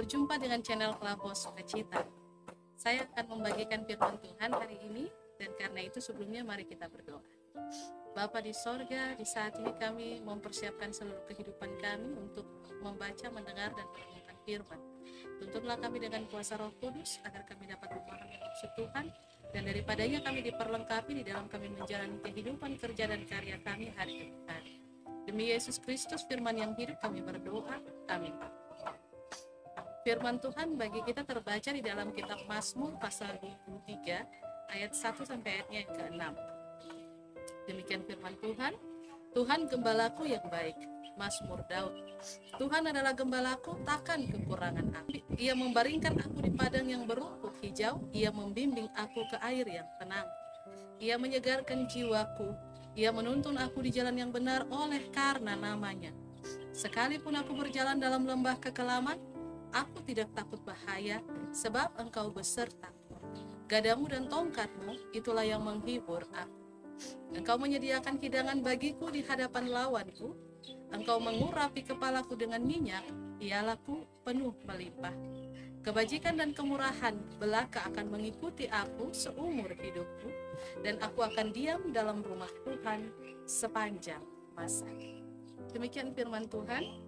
Berjumpa dengan channel Kelapo Sukacita. Saya akan membagikan firman Tuhan hari ini, dan karena itu sebelumnya mari kita berdoa. Bapa di sorga, di saat ini kami mempersiapkan seluruh kehidupan kami untuk membaca, mendengar, dan merenungkan firman. Tuntunlah kami dengan kuasa Roh Kudus agar kami dapat memahami maksud Tuhan, dan daripadanya kami diperlengkapi di dalam kami menjalani kehidupan, kerja, dan karya kami hari demi hari. Demi Yesus Kristus, firman yang hidup, kami berdoa. Amin. Firman Tuhan bagi kita terbaca di dalam kitab Mazmur pasal 23 ayat 1 sampai ayatnya yang ke-6. Demikian firman Tuhan. Tuhan gembalaku yang baik. Mazmur Daud. Tuhan adalah gembalaku, takkan kekurangan aku. Ia membaringkan aku di padang yang berumput hijau. Ia membimbing aku ke air yang tenang. Ia menyegarkan jiwaku. Ia menuntun aku di jalan yang benar oleh karena namanya. Sekalipun aku berjalan dalam lembah kekelaman, aku tidak takut bahaya, sebab Engkau besertaku. Gadamu dan tongkatmu, itulah yang menghibur aku. Engkau menyediakan hidangan bagiku di hadapan lawanku. Engkau mengurapi kepalaku dengan minyak, ialah-ku penuh melimpah. Kebajikan dan kemurahan belaka akan mengikuti aku seumur hidupku, dan aku akan diam dalam rumah Tuhan sepanjang masa. Demikian firman Tuhan.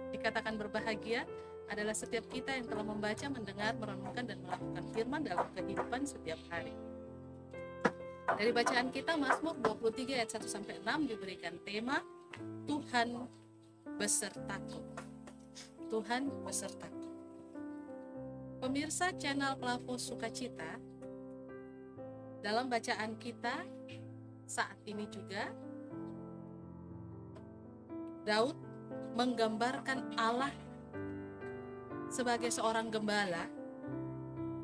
Dikatakan berbahagia adalah setiap kita yang telah membaca, mendengar, merenungkan, dan melakukan firman dalam kehidupan setiap hari. Dari bacaan kita, Mazmur 23 ayat 1 sampai 6 diberikan tema Tuhan besertaku. Tuhan besertaku. Pemirsa channel Kelapo Sukacita, dalam bacaan kita saat ini juga Daud menggambarkan Allah sebagai seorang gembala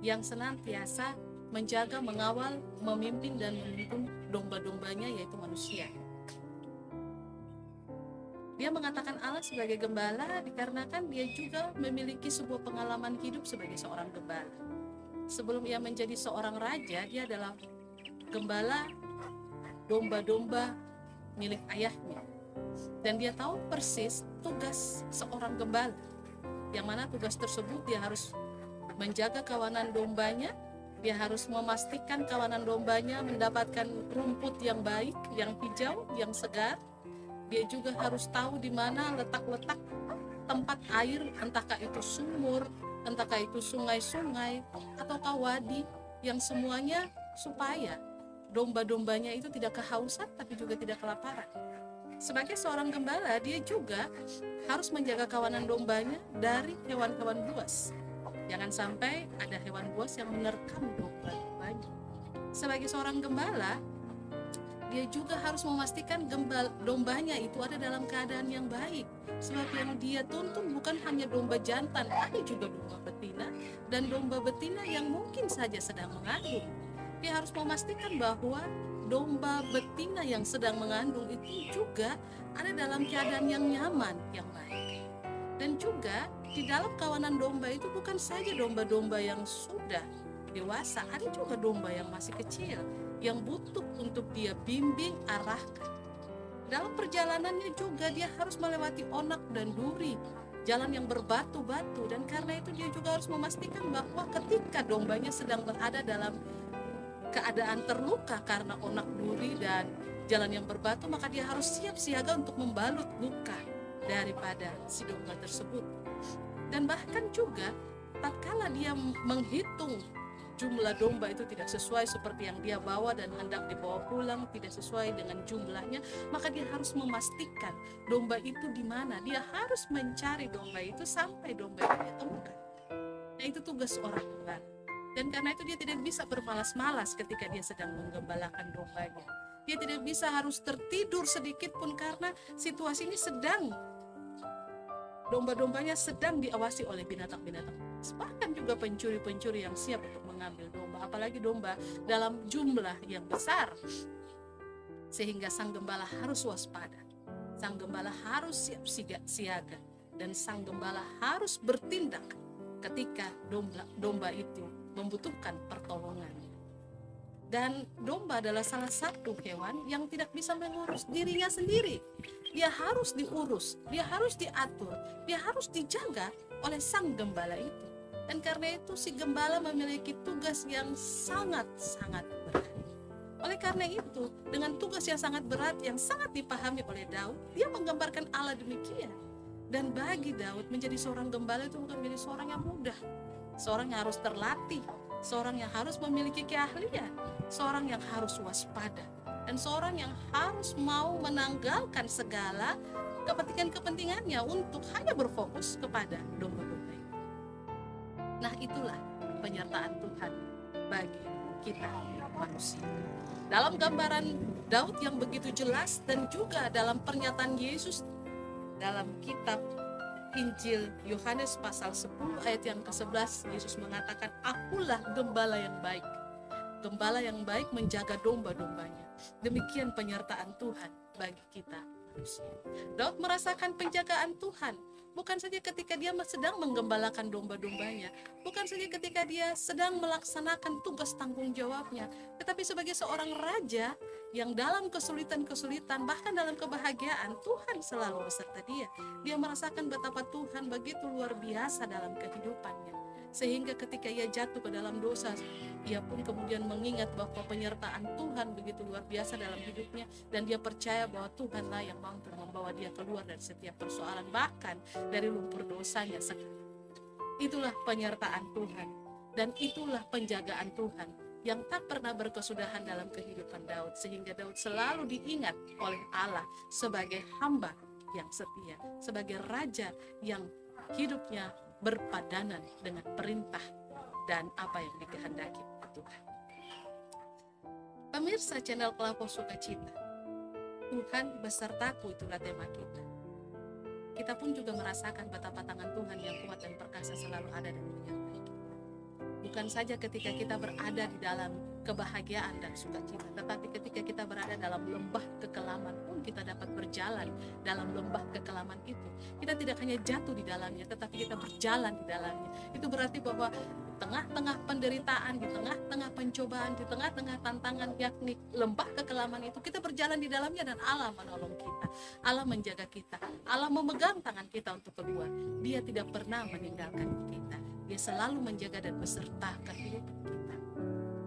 yang senantiasa menjaga, mengawal, memimpin, dan menuntun domba-dombanya, yaitu manusia. Dia mengatakan Allah sebagai gembala dikarenakan dia juga memiliki sebuah pengalaman hidup sebagai seorang gembala. Sebelum ia menjadi seorang raja, dia adalah gembala domba-domba milik ayahnya. Dan dia tahu persis tugas seorang gembala, yang mana tugas tersebut dia harus menjaga kawanan dombanya, dia harus memastikan kawanan dombanya mendapatkan rumput yang baik, yang hijau, yang segar. Dia juga harus tahu di mana letak-letak tempat air, entahkah itu sumur, entahkah itu sungai-sungai, ataukah wadi, yang semuanya supaya domba-dombanya itu tidak kehausan tapi juga tidak kelaparan. Sebagai seorang gembala, dia juga harus menjaga kawanan dombanya dari hewan-hewan buas. Jangan sampai ada hewan buas yang menerkam domba-dombanya. Sebagai seorang gembala, dia juga harus memastikan dombanya itu ada dalam keadaan yang baik. Sebab yang dia tuntun bukan hanya domba jantan, ada juga domba betina, dan domba betina yang mungkin saja sedang mengandung. Dia harus memastikan bahwa domba betina yang sedang mengandung itu juga ada dalam keadaan yang nyaman, yang baik. Dan juga di dalam kawanan domba itu bukan saja domba-domba yang sudah dewasa, ada juga domba yang masih kecil, yang butuh untuk dia bimbing, arahkan. Dalam perjalanannya juga dia harus melewati onak dan duri, jalan yang berbatu-batu, dan karena itu dia juga harus memastikan bahwa ketika dombanya sedang berada dalam keadaan terluka karena onak duri dan jalan yang berbatu, maka dia harus siap siaga untuk membalut luka daripada si domba tersebut. Dan bahkan juga tatkala dia menghitung jumlah domba itu tidak sesuai seperti yang dia bawa dan hendak dibawa pulang, tidak sesuai dengan jumlahnya, maka dia harus memastikan domba itu di mana. Dia harus mencari domba itu sampai domba itu ditemukan. Nah, itu tugas orang gembala. Dan karena itu dia tidak bisa bermalas-malas ketika dia sedang menggembalakan dombanya. Dia tidak bisa harus tertidur sedikit pun karena situasi ini sedang, domba-dombanya sedang diawasi oleh binatang-binatang. Bahkan juga pencuri-pencuri yang siap untuk mengambil domba, apalagi domba dalam jumlah yang besar. Sehingga sang gembala harus waspada. Sang gembala harus siap siaga. Dan sang gembala harus bertindak ketika domba itu membutuhkan pertolongan. Dan domba adalah salah satu hewan yang tidak bisa mengurus dirinya sendiri. Dia harus diurus, dia harus diatur, dia harus dijaga oleh sang gembala itu. Dan karena itu si gembala memiliki tugas yang sangat-sangat berat. Oleh karena itu, dengan tugas yang sangat berat yang sangat dipahami oleh Daud, dia menggambarkan Allah demikian. Dan bagi Daud menjadi seorang gembala itu bukan menjadi seorang yang mudah. Seorang yang harus terlatih, seorang yang harus memiliki keahlian, seorang yang harus waspada, dan seorang yang harus mau menanggalkan segala kepentingan-kepentingannya untuk hanya berfokus kepada domba-domba itu. Nah, itulah penyertaan Tuhan bagi kita manusia. Dalam gambaran Daud yang begitu jelas dan juga dalam pernyataan Yesus dalam kitab Injil Yohanes pasal 10 ayat yang ke-11, Yesus mengatakan, "Akulah gembala yang baik. Gembala yang baik menjaga domba-dombanya." Demikian penyertaan Tuhan bagi kita manusia. Daud merasakan penjagaan Tuhan, bukan saja ketika dia sedang menggembalakan domba-dombanya, bukan saja ketika dia sedang melaksanakan tugas tanggung jawabnya, tetapi sebagai seorang raja yang dalam kesulitan-kesulitan, bahkan dalam kebahagiaan, Tuhan selalu beserta dia. Dia merasakan betapa Tuhan begitu luar biasa dalam kehidupannya. Sehingga ketika ia jatuh ke dalam dosa, ia pun kemudian mengingat bahwa penyertaan Tuhan begitu luar biasa dalam hidupnya, dan dia percaya bahwa Tuhanlah yang mampu membawa dia keluar dari setiap persoalan, bahkan dari lumpur dosanya sekalipun. Itulah penyertaan Tuhan, dan itulah penjagaan Tuhan yang tak pernah berkesudahan dalam kehidupan Daud, sehingga Daud selalu diingat oleh Allah sebagai hamba yang setia, sebagai raja yang hidupnya berpadanan dengan perintah dan apa yang dikehendaki Tuhan. Pemirsa channel Pelapor Sukacita, Tuhan besertaku, itulah tema kita. Kita pun juga merasakan betapa tangan Tuhan yang kuat dan perkasa selalu ada dan menyertai kita. Bukan saja ketika kita berada di dalam kebahagiaan dan sukacita, tetapi ketika kita berada dalam lembah kekelaman pun kita dapat berjalan dalam lembah kekelaman itu. Kita tidak hanya jatuh di dalamnya, tetapi kita berjalan di dalamnya. Itu berarti bahwa di tengah-tengah penderitaan, di tengah-tengah pencobaan, di tengah-tengah tantangan, yakni lembah kekelaman itu, kita berjalan di dalamnya dan Allah menolong kita. Allah menjaga kita. Allah memegang tangan kita untuk keluar. Dia tidak pernah meninggalkan kita. Dia selalu menjaga dan beserta kehidupan kita.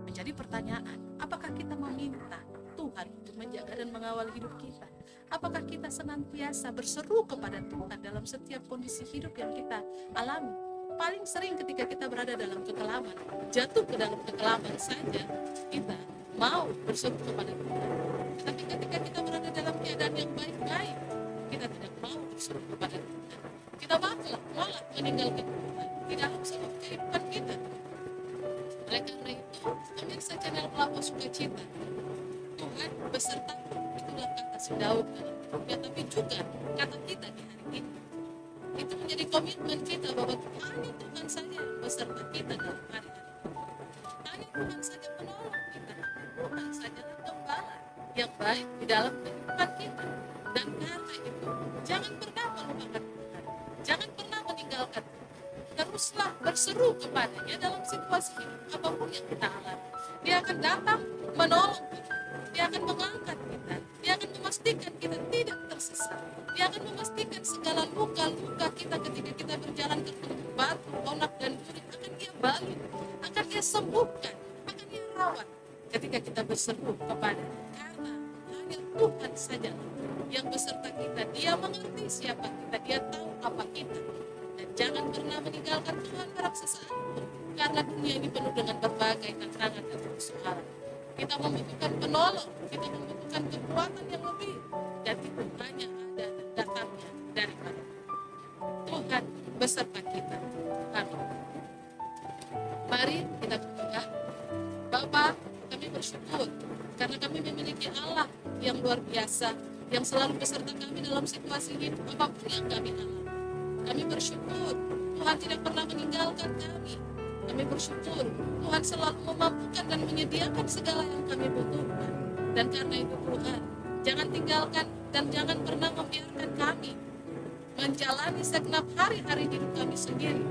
Menjadi pertanyaan, apakah kita meminta Tuhan untuk menjaga dan mengawal hidup kita? Apakah kita senantiasa berseru kepada Tuhan dalam setiap kondisi hidup yang kita alami? Paling sering ketika kita berada dalam kekelaman, jatuh ke dalam kekelaman saja, kita mau berseru kepada Tuhan. Tetapi ketika kita berada dalam keadaan yang baik-baik, kita tidak mau berseru kepada Tuhan. Kita malah meninggalkan Tuhan di dalam seluruh kehidupan kita. Oleh karena itu, pemirsa channel Pelapor Sukacita, Tuhan beserta, itulah kata si Daud dalam hidupnya, tapi juga kata kita di hari ini. Itu menjadi komitmen kita bahwa hanya Tuhan saja yang beserta kita dalam hari-hari ini. Hanya Tuhan saja menolong kita. Tuhan saja gembala yang baik di dalam kehidupan kita. Dan karena itu, jangan pernah melupakan Tuhan. Jangan pernah meninggalkan Tuhan. Teruslah berseru kepadanya dalam situasi hidup apapun yang kita alami. Dia akan datang menolong kita. Dia akan mengangkat kita. Dia akan memastikan kita tidak tersesat. Dia akan memastikan segala luka-luka kita ketika kita berjalan ke batu, onak, dan duri akan dia balik, akan dia sembuhkan, akan dia rawat ketika kita berseru kepada. Karena hanya Tuhan saja yang beserta kita. Dia mengerti siapa kita, dia tahu apa kita. Dan jangan pernah meninggalkan Tuhan pada sesaat pun, karena dunia ini penuh dengan berbagai tantangan dan persoalan. Kita membutuhkan penolong, kita membutuhkan kekuatan yang lebih, dan itu hanya ada dan datangnya daripada Tuhan beserta kita. Amin. Mari kita berdoa. Bapa, kami bersyukur karena kami memiliki Allah yang luar biasa, yang selalu beserta kami dalam situasi hidup apapun yang kami alami. Kami bersyukur Tuhan tidak pernah meninggalkan kami. Kami bersyukur Tuhan selalu memampukan dan menyediakan segala yang kami butuhkan. Dan karena itu Tuhan, jangan tinggalkan dan jangan pernah membiarkan kami menjalani segenap hari-hari hidup kami sendiri.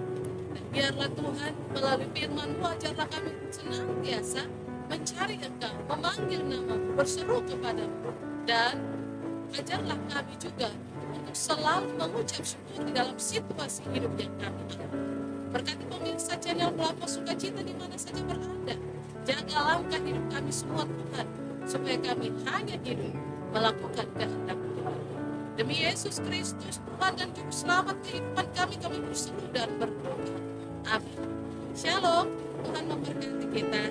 Dan biarlah Tuhan melalui firman-Mu ajarlah kami senantiasa mencari Engkau, memanggil nama-Mu, berseru kepadamu, dan Ajarlah kami juga untuk selalu mengucap syukur di dalam situasi hidup yang kami alami. Berkati pemirsa channel Melampau Sukacita di mana saja berada. Jaga langkah hidup kami semua Tuhan, supaya kami hanya hidup melakukan kehendak Tuhan. Demi Yesus Kristus, Tuhan dan Juru Selamat kehidupan kami berseru dan berdoa. Amin. Shalom, Tuhan memberkati kita.